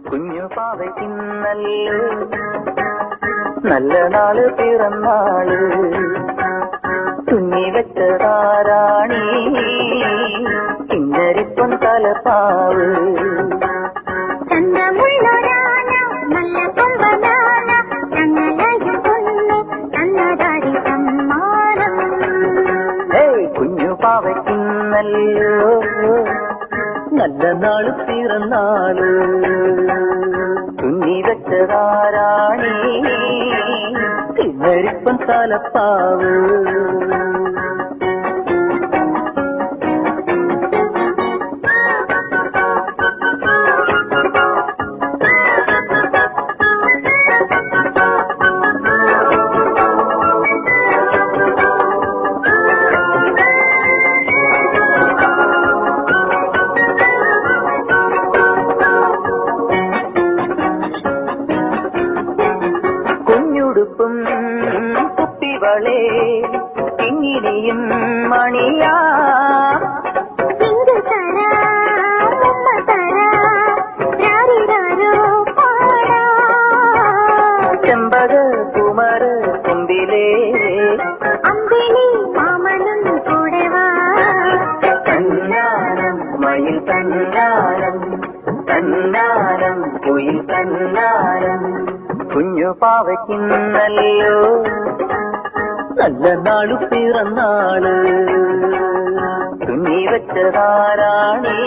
കുഞ്ഞു പാവയ്ക്കിന്നല്ലോ നല്ല നാള് പിറന്നാള്, തുന്നി വെച്ചതാരാണി കിന്നരിപ്പം തലപ്പാവ്. കുഞ്ഞു പാവയ്ക്കിന്നല്ലോ നല്ല നാള് പിറന്നാള്, തുന്നി വെച്ചതാരാണി കിന്നരിപ്പം തലപ്പാവ്. കുഞ്ഞുടുപ്പും കുപ്പിവളേ കിങ്ങിണിയും മണിയാ, ചെമ്പക കുമര കുമ്പിലേ തന്നാരം മയിൽ തന്നാരം, തന്നാരം കുയിൽ തന്നാരം. കുഞ്ഞു പാവയ്ക്കിന്നല്ലോ നല്ല നാളു പിറന്നാള്, തുന്നി വെച്ചതാരാണി